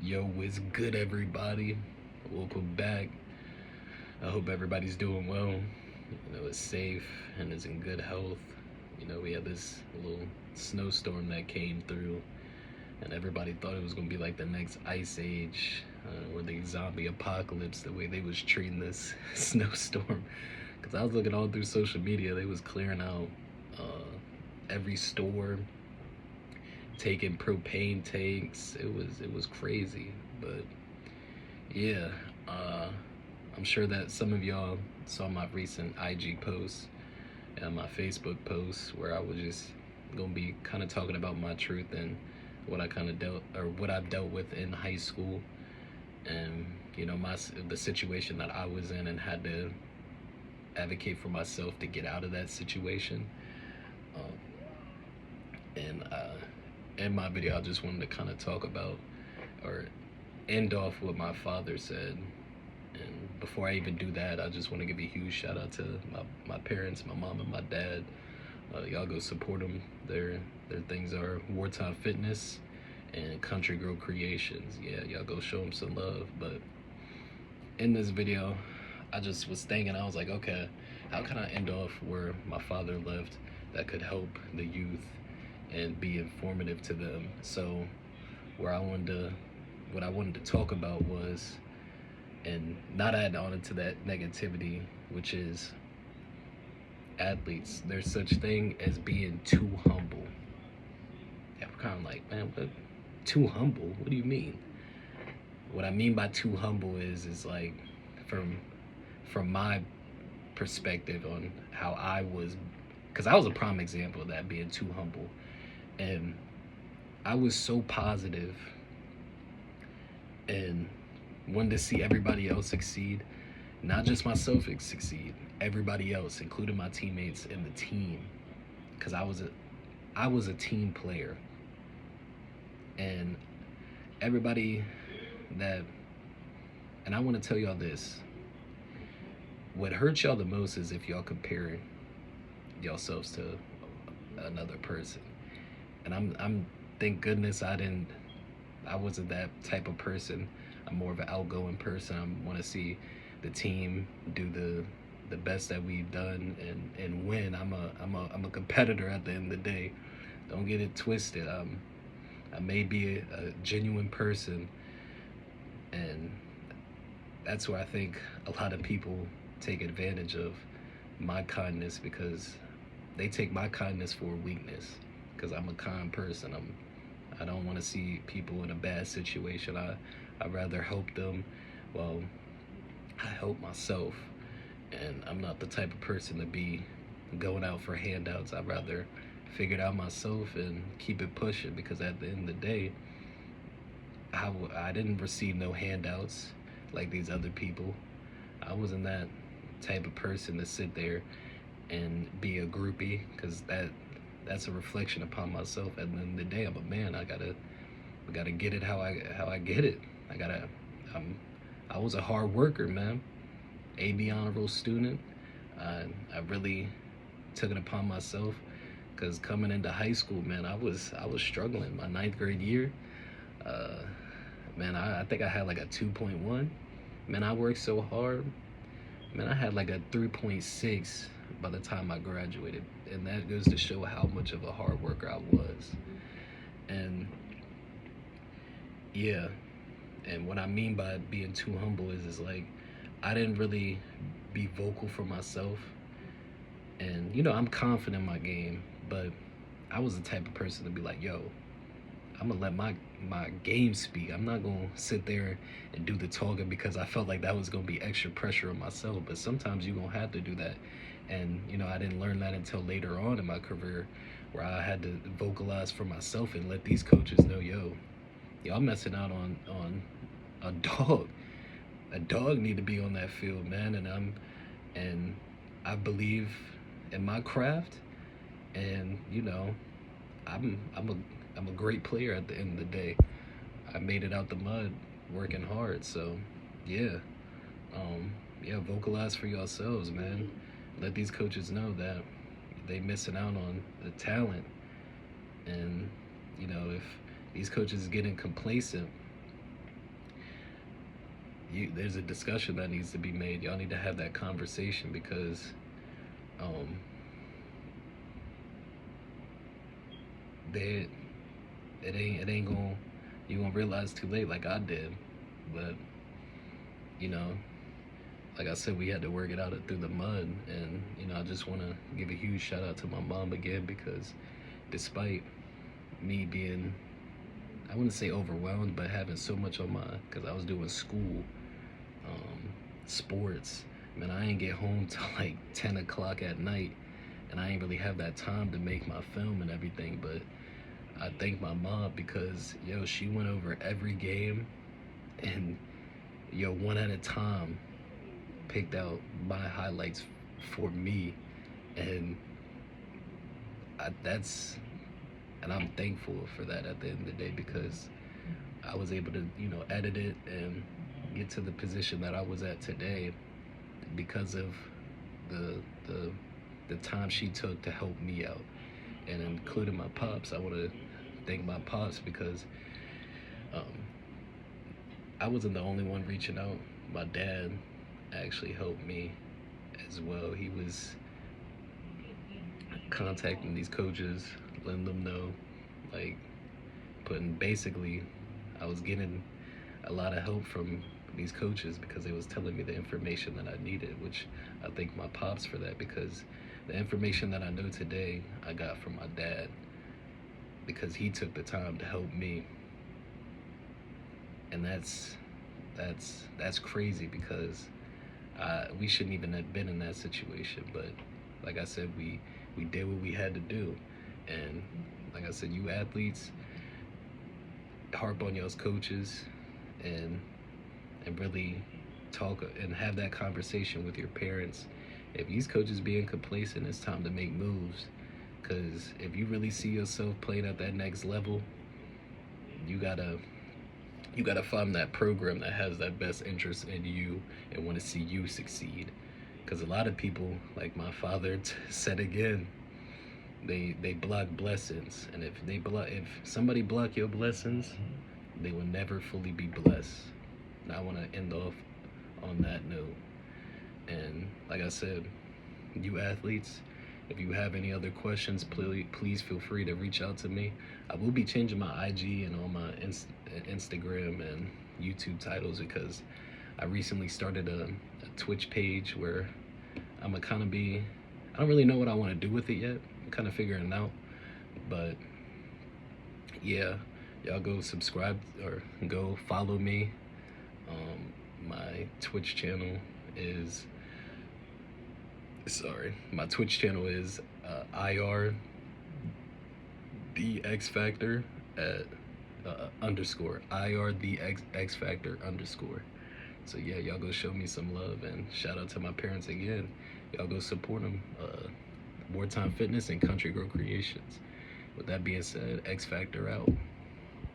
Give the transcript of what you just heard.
Yo, what's good, everybody? Welcome back. I hope everybody's doing well. Is safe and is in good health. We had this little snowstorm that came through, and everybody thought it was gonna be like the next ice age or the zombie apocalypse. The way they was treating this snowstorm, because I was looking all through social media, they was clearing out every store, taking propane tanks. It was crazy, but yeah, uh, I'm sure that some of y'all saw my recent IG post and my Facebook post where I was just gonna be kind of talking about my truth and what I kind of dealt or what I've dealt with in high school, and the situation that I was in and had to advocate for myself to get out of that situation. Um, and in my video, I just wanted to kind of talk about or end off what my father said. And before I even do that, I just want to give a huge shout out to my parents, my mom and my dad. Y'all go support them. Their things are Wartime Fitness and Country Girl Creations. Yeah, y'all go show them some love. But in this video, I just was thinking, I was like, okay, how can I end off where my father left that could help the youth and be informative to them? So where I wanted to, what I wanted to talk about was, and not add on to that negativity, which is athletes. There's such thing as being too humble. Yeah, we're kind of like, man, what? Too humble? What do you mean? What I mean by too humble is like, from my perspective on how I was, because I was a prime example of that, being too humble, and I was so positive and wanted to see everybody else succeed, not just myself succeed, everybody else, including my teammates and the team, because I was a team player, and everybody that, and I want to tell y'all this: what hurts y'all the most is if y'all compare yourselves to another person, and I'm thank goodness I wasn't that type of person. I'm more of an outgoing person. I want to see the team do the best that we've done and win. I'm a competitor at the end of the day. Don't get it twisted. I may be a genuine person, and that's where I think a lot of people take advantage of my kindness, because they take my kindness for a weakness. Because I'm a kind person. I don't want to see people in a bad situation. I'd rather help them. Well, I help myself, and I'm not the type of person to be going out for handouts. I'd rather figure it out myself and keep it pushing, because at the end of the day, I didn't receive no handouts like these other people. I wasn't that type of person to sit there and be a groupie, because that's a reflection upon myself. At the end of the day, I'm a man. I gotta get it how I get it. I was a hard worker, man. AB honor roll student. I really took it upon myself, because coming into high school, man, I was struggling. My ninth grade year, uh, man, I think I had like a 2.1. Man, I worked so hard. Man, I had like a 3.6 by the time I graduated, and that goes to show how much of a hard worker I was. And yeah, and what I mean by being too humble is like, I didn't really be vocal for myself, and I'm confident in my game, but I was the type of person to be like, yo, I'm gonna let my game speak. I'm not gonna sit there and do the talking, because I felt like that was gonna be extra pressure on myself. But sometimes you're gonna have to do that, and I didn't learn that until later on in my career, where I had to vocalize for myself and let these coaches know, yo, y'all messing out on a dog. A dog need to be on that field, man. And I believe in my craft, and I'm a great player at the end of the day. I made it out the mud working hard. So yeah, yeah, vocalize for yourselves, man. Let these coaches know that they missing out on the talent, and if these coaches is getting complacent, there's a discussion that needs to be made. Y'all need to have that conversation because um, they it ain't gonna you gonna realize too late like I did, but you know, like I said, we had to work it out through the mud, and I just want to give a huge shout out to my mom again because despite me being, I wouldn't say overwhelmed, but having so much on my, because I was doing school, sports, man, I ain't get home till like 10 o'clock at night, and I ain't really have that time to make my film and everything. But I thank my mom because she went over every game, and one at a time picked out my highlights for me, and that's and I'm thankful for that at the end of the day because I was able to edit it and get to the position that I was at today because of the the the time she took to help me out, and including my pops. I want to thank my pops because um, I wasn't the only one reaching out. My dad actually helped me as well. He was contacting these coaches, letting them know, like, putting basically, I was getting a lot of help from these coaches because they was telling me the information that I needed, which I thank my pops for that because the information that I know today I got from my dad because he took the time to help me, and that's crazy because we shouldn't even have been in that situation, but like I said, we did what we had to do, and like I said, you athletes harp on y'all's coaches and really talk and have that conversation with your parents. If these coaches being complacent, it's time to make moves. Because if you really see yourself playing at that next level, you gotta find that program that has that best interest in you and want to see you succeed. Because a lot of people, like my father said again, they block blessings, and if somebody block your blessings, they will never fully be blessed. And I want to end off on that note. And like I said, you athletes, if you have any other questions, please feel free to reach out to me. I will be changing my IG and all my Instagram and YouTube titles because I recently started a Twitch page where I'm gonna kind of be. I don't really know what I want to do with it yet. I'm kind of figuring it out, but yeah, y'all go subscribe or go follow me. My Twitch channel is my Twitch channel is IR the X Factor at underscore IR the X Factor underscore. So yeah, y'all go show me some love and shout out to my parents again. Y'all go support them. Wartime Fitness and Country Girl Creations. With that being said, X Factor out.